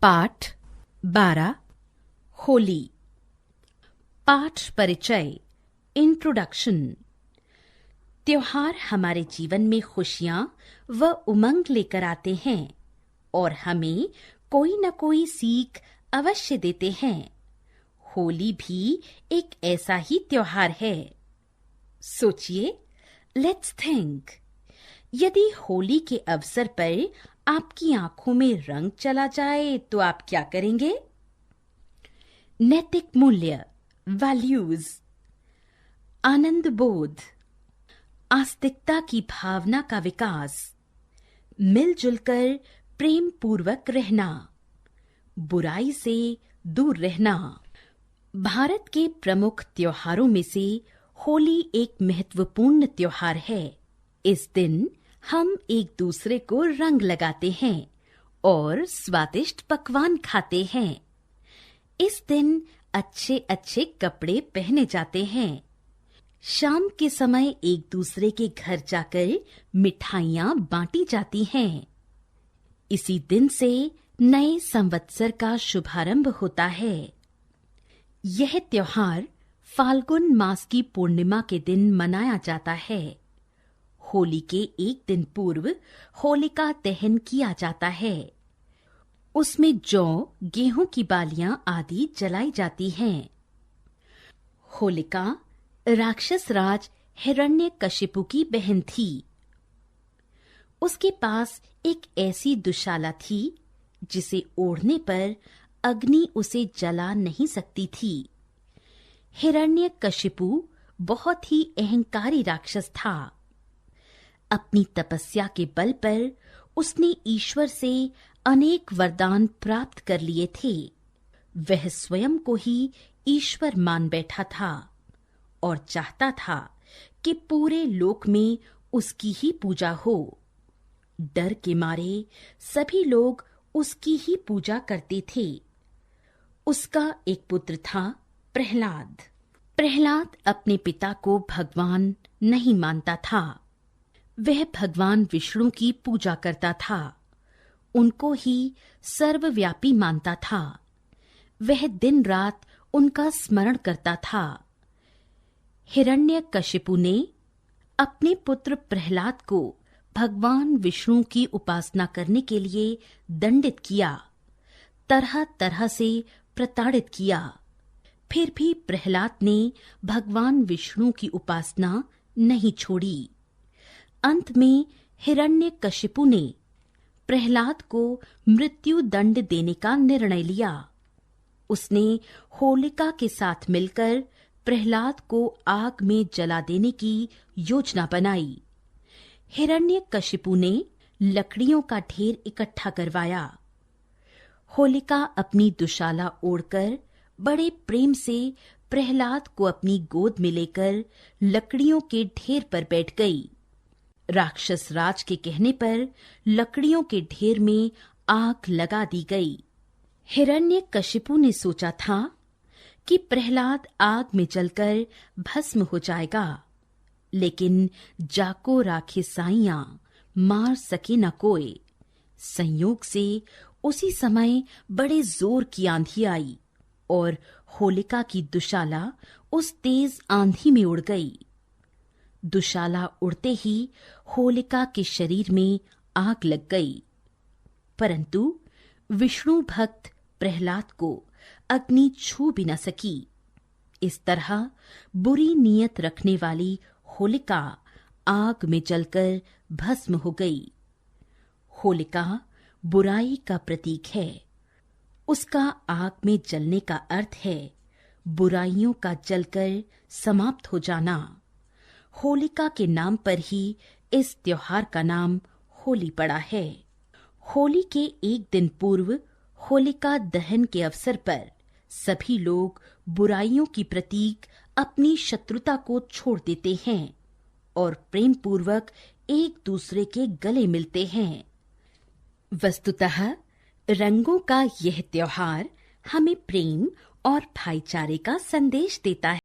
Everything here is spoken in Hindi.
पाठ 12 होली। पाठ परिचय इंट्रोडक्शन। त्योहार हमारे जीवन में खुशियां व उमंग लेकर आते हैं और हमें कोई न कोई सीख अवश्य देते हैं। होली भी एक ऐसा ही त्योहार है। सोचिए, लेट्स थिंक। यदि होली के अवसर पर आपकी आंखों में रंग चला जाए तो आप क्या करेंगे? नैतिक मूल्य, वैल्यूज, आनंद बोध, आस्तिकता की भावना का विकास, मिलजुल कर प्रेम पूर्वक रहना, बुराई से दूर रहना। भारत के प्रमुख त्योहारों में से होली एक महत्वपूर्ण त्योहार है। इस दिन हम एक दूसरे को रंग लगाते हैं और स्वादिष्ट पकवान खाते हैं। इस दिन अच्छे अच्छे कपड़े पहने जाते हैं। शाम के समय एक दूसरे के घर जाकर मिठाइयां बांटी जाती हैं। इसी दिन से नए संवत्सर का शुभारंभ होता है। यह त्योहार फाल्गुन मास की पूर्णिमा के दिन मनाया जाता है। होली के एक दिन पूर्व होलिका दहन किया जाता है। उसमें जौ, गेहूं की बालियां आदि जलाई जाती हैं। होलिका राक्षस राज हिरण्यकशिपु की बहन थी। उसके पास एक ऐसी दुशाला थी जिसे ओढ़ने पर अग्नि उसे जला नहीं सकती थी। हिरण्यकशिपु बहुत ही अहंकारी राक्षस था। अपनी तपस्या के बल पर उसने ईश्वर से अनेक वरदान प्राप्त कर लिए थे। वह स्वयं को ही ईश्वर मान बैठा था और चाहता था कि पूरे लोक में उसकी ही पूजा हो। डर के मारे सभी लोग उसकी ही पूजा करते थे। उसका एक पुत्र था, प्रहलाद। प्रहलाद अपने पिता को भगवान नहीं मानता था। वह भगवान विष्णु की पूजा करता था। उनको ही सर्वव्यापी मानता था। वह दिन रात उनका स्मरण करता था। हिरण्यकशिपु ने अपने पुत्र प्रहलाद को भगवान विष्णु की उपासना करने के लिए दंडित किया, तरह तरह से प्रताड़ित किया। फिर भी प्रहलाद ने भगवान विष्णु की उपासना नहीं छोड़ी। अंत में हिरण्यकशिपु ने प्रहलाद को मृत्यु दंड देने का निर्णय लिया। उसने होलिका के साथ मिलकर प्रहलाद को आग में जला देने की योजना बनाई। हिरण्यकशिपु ने लकड़ियों का ढेर इकट्ठा करवाया। होलिका अपनी दुशाला ओढ़कर बड़े प्रेम से प्रहलाद को अपनी गोद में लेकर लकड़ियों के ढेर पर बैठ गई। राक्षस राज के कहने पर लकड़ियों के ढेर में आग लगा दी गई। हिरण्यकशिपु ने सोचा था कि प्रहलाद आग में जलकर भस्म हो जाएगा, लेकिन जाको राखे साइयां मार सके न कोई। संयोग से उसी समय बड़े जोर की आंधी आई और होलिका की दुशाला उस तेज आंधी में उड़ गई। दुशाला उड़ते ही होलिका के शरीर में आग लग गई, परंतु विष्णु भक्त प्रहलाद को अग्नि छू भी न सकी। इस तरह बुरी नीयत रखने वाली होलिका आग में जलकर भस्म हो गई। होलिका बुराई का प्रतीक है। उसका आग में जलने का अर्थ है बुराइयों का जलकर समाप्त हो जाना। होलिका के नाम पर ही इस त्योहार का नाम होली पड़ा है। होली के एक दिन पूर्व होलिका दहन के अवसर पर सभी लोग बुराइयों की प्रतीक अपनी शत्रुता को छोड़ देते हैं और प्रेम पूर्वक एक दूसरे के गले मिलते हैं। वस्तुतः रंगों का यह त्योहार हमें प्रेम और भाईचारे का संदेश देता है।